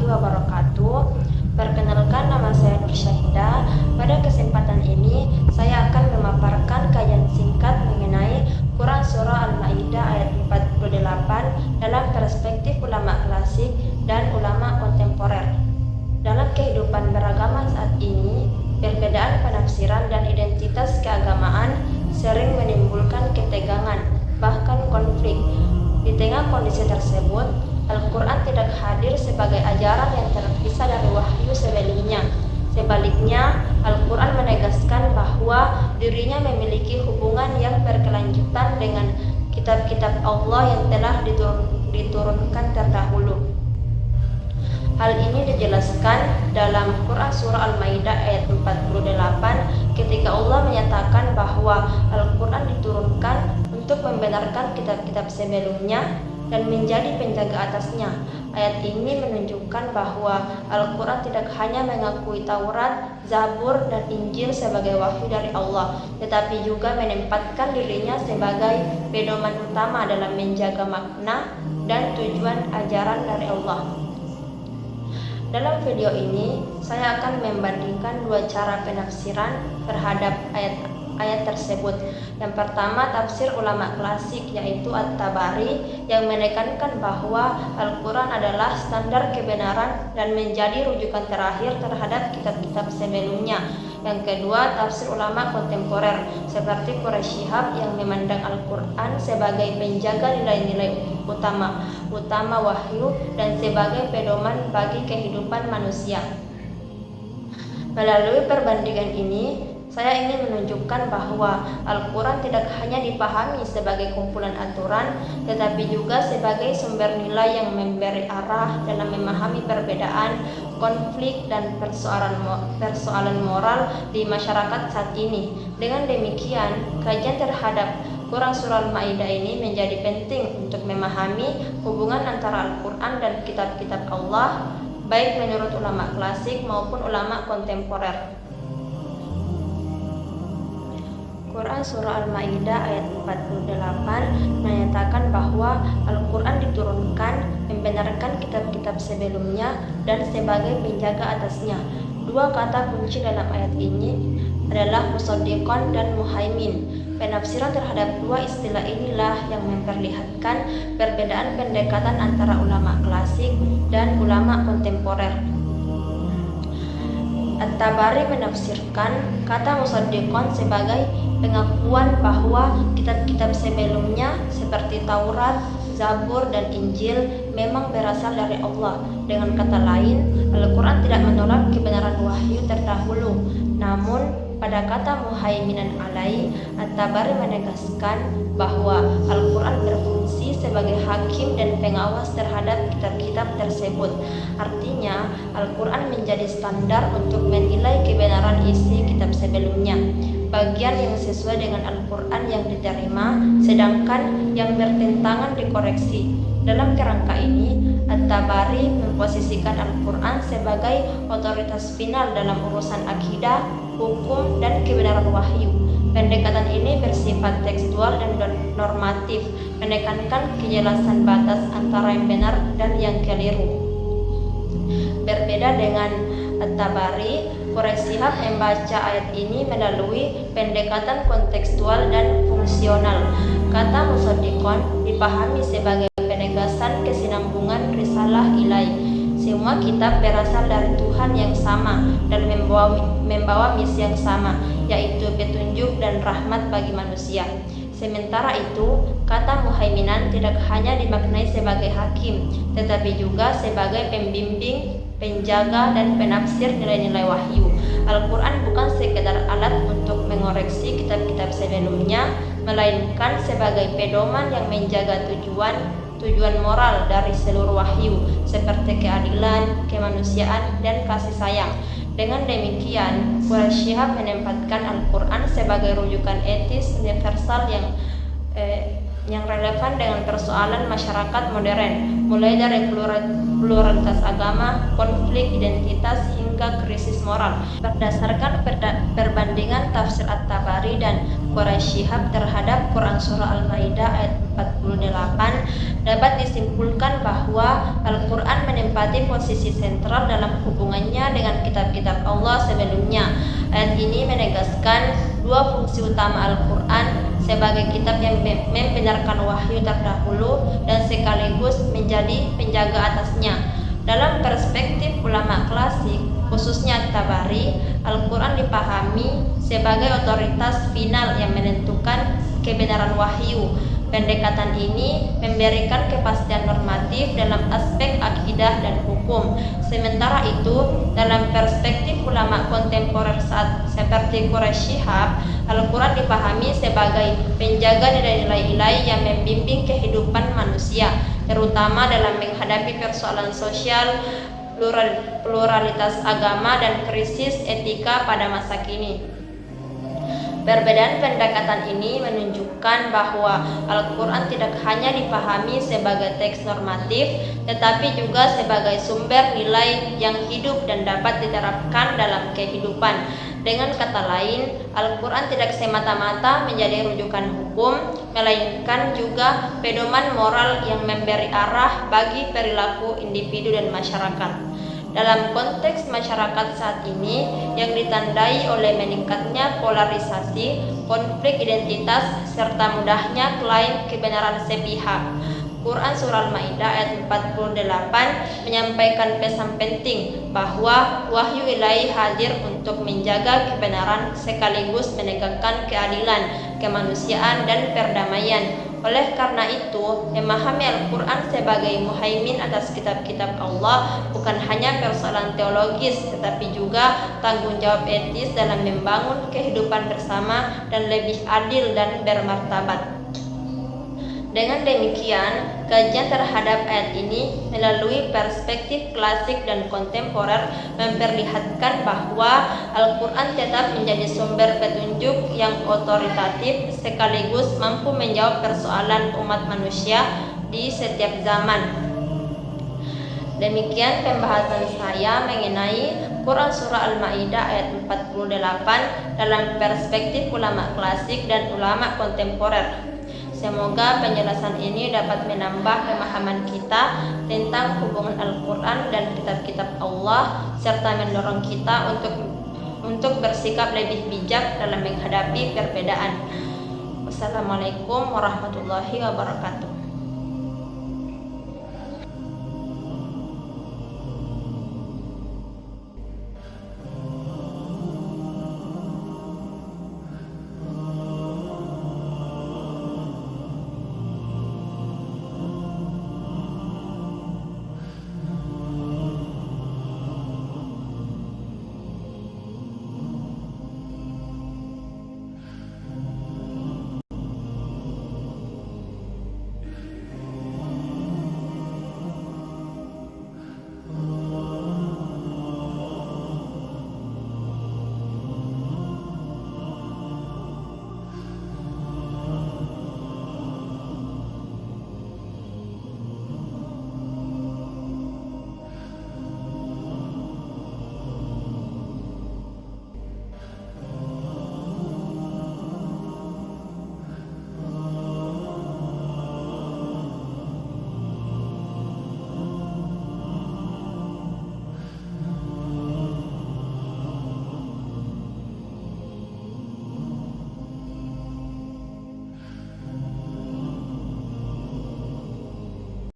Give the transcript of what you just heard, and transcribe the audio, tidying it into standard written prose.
warahmatullahi wabarakatuh. Perkenalkan, nama saya Nur Syahida. Pada kesempatan ini saya akan memaparkan kajian singkat mengenai Quran Surah Al-Maidah ayat 48 dalam perspektif ulama klasik dan ulama kontemporer. Dalam kehidupan beragama saat ini, perbedaan penafsiran dan identitas keagamaan sering menimbulkan ketegangan, bahkan konflik. Di tengah kondisi tersebut, Al-Quran tidak hadir sebagai ajaran yang terpisah dari wahyu sebelumnya. Sebaliknya, Al-Quran menegaskan bahwa dirinya memiliki hubungan yang berkelanjutan dengan kitab-kitab Allah yang telah diturunkan terdahulu. Hal ini dijelaskan dalam Quran Surah Al-Maidah ayat 48 ketika Allah menyatakan bahwa Al-Quran diturunkan untuk membenarkan kitab-kitab sebelumnya dan menjadi penjaga atasnya. Ayat ini menunjukkan bahwa Al-Quran tidak hanya mengakui Taurat, Zabur, dan Injil sebagai wahyu dari Allah, tetapi juga menempatkan dirinya sebagai pedoman utama dalam menjaga makna dan tujuan ajaran dari Allah. Dalam video ini, saya akan membandingkan dua cara penafsiran terhadap ayat tersebut. Yang pertama, tafsir ulama klasik yaitu At-Tabari yang menekankan bahwa Al-Quran adalah standar kebenaran dan menjadi rujukan terakhir terhadap kitab-kitab sebelumnya. Yang kedua, tafsir ulama kontemporer seperti Quraisy Shihab yang memandang Al-Quran sebagai penjaga nilai-nilai utama wahyu dan sebagai pedoman bagi kehidupan manusia. Melalui perbandingan ini, saya ingin menunjukkan bahwa Al-Quran tidak hanya dipahami sebagai kumpulan aturan, tetapi juga sebagai sumber nilai yang memberi arah dalam memahami perbedaan, konflik, dan persoalan moral di masyarakat saat ini. Dengan demikian, kajian terhadap Quran Surah Al-Maidah ini menjadi penting untuk memahami hubungan antara Al-Quran dan kitab-kitab Allah, baik menurut ulama klasik maupun ulama kontemporer. Quran Surah Al-Maidah ayat 48 menyatakan bahwa Al-Quran diturunkan membenarkan kitab-kitab sebelumnya dan sebagai penjaga atasnya. Dua kata kunci dalam ayat ini adalah musaddiqan dan muhaimin. Penafsiran terhadap dua istilah inilah yang memperlihatkan perbedaan pendekatan antara ulama klasik dan ulama kontemporer. At-Tabari menafsirkan kata musaddiqan sebagai pengakuan bahwa kitab-kitab sebelumnya seperti Taurat, Zabur, dan Injil memang berasal dari Allah. Dengan kata lain, Al-Quran tidak menolak kebenaran wahyu terdahulu. Namun, pada kata muhaiminan alai, At-Tabari menegaskan bahwa Al-Quran berfungsi sebagai hakim dan pengawas terhadap kitab-kitab tersebut. Artinya, Al-Quran menjadi standar untuk menilai kebenaran isi kitab sebelumnya. Bagian yang sesuai dengan Al-Quran yang diterima, sedangkan yang bertentangan dikoreksi. Dalam kerangka ini, At-Tabari memposisikan Al-Quran sebagai otoritas final dalam urusan akidah, hukum, dan kebenaran wahyu. Pendekatan ini bersifat tekstual dan normatif, menekankan kejelasan batas antara yang benar dan yang keliru. Berbeda dengan At-Tabari, Quraisy Shihab membaca ayat ini melalui pendekatan kontekstual dan fungsional. Kata musaddiqan dipahami sebagai penegasan kesinambungan risalah ilahi. Semua kitab berasal dari Tuhan yang sama dan membawa misi yang sama, yaitu petunjuk dan rahmat bagi manusia. Sementara itu, kata muhaiminan tidak hanya dimaknai sebagai hakim, tetapi juga sebagai pembimbing, penjaga, dan penafsir nilai-nilai wahyu. Al-Quran bukan sekedar alat untuk mengoreksi kitab-kitab sebelumnya, melainkan sebagai pedoman yang menjaga tujuan moral dari seluruh wahyu, seperti keadilan, kemanusiaan, dan kasih sayang. Dengan demikian, Quraisy Shihab menempatkan Al-Quran sebagai rujukan etis universal yang relevan dengan persoalan masyarakat modern, mulai dari pluralitas agama, konflik identitas, hingga krisis moral. Berdasarkan perbandingan tafsir At-Tabari dan Quraisy Shihab terhadap Quran Surah Al-Maidah ayat 48 dapat disimpulkan bahwa Al-Quran menempati posisi sentral dalam hubungannya dengan kitab-kitab Allah sebelumnya. Ayat ini menegaskan dua fungsi utama Al-Quran sebagai kitab yang membenarkan wahyu terdahulu dan sekaligus menjadi penjaga atasnya. Dalam perspektif ulama klasik, khususnya Tabari, Al-Quran dipahami sebagai otoritas final yang menentukan kebenaran wahyu. Pendekatan ini memberikan kepastian normatif dalam aspek akidah dan hukum. Sementara itu, dalam perspektif ulama kontemporer saat seperti Quraisy Shihab, Al-Quran dipahami sebagai penjaga nilai-nilai yang membimbing kehidupan manusia, terutama dalam menghadapi persoalan sosial, pluralitas agama, dan krisis etika pada masa kini. Perbedaan pendekatan ini menunjukkan bahwa Al-Quran tidak hanya dipahami sebagai teks normatif, tetapi juga sebagai sumber nilai yang hidup dan dapat diterapkan dalam kehidupan. Dengan kata lain, Al-Quran tidak semata-mata menjadi rujukan hukum, melainkan juga pedoman moral yang memberi arah bagi perilaku individu dan masyarakat. Dalam konteks masyarakat saat ini yang ditandai oleh meningkatnya polarisasi, konflik identitas, serta mudahnya klaim kebenaran sepihak, Quran Surah Al-Maidah ayat 48 menyampaikan pesan penting bahwa wahyu ilahi hadir untuk menjaga kebenaran sekaligus menegakkan keadilan, kemanusiaan, dan perdamaian. Oleh karena itu, memahami Al-Quran sebagai muhaimin atas kitab-kitab Allah bukan hanya persoalan teologis, tetapi juga tanggung jawab etis dalam membangun kehidupan bersama dan lebih adil dan bermartabat. Dengan demikian, kajian terhadap ayat ini melalui perspektif klasik dan kontemporer memperlihatkan bahwa Al-Quran tetap menjadi sumber petunjuk yang otoritatif sekaligus mampu menjawab persoalan umat manusia di setiap zaman. Demikian pembahasan saya mengenai Quran Surah Al-Maidah ayat 48 dalam perspektif ulama klasik dan ulama kontemporer. Semoga penjelasan ini dapat menambah pemahaman kita tentang hubungan Al-Quran dan kitab-kitab Allah, serta mendorong kita untuk bersikap lebih bijak dalam menghadapi perbedaan. Wassalamualaikum warahmatullahi wabarakatuh.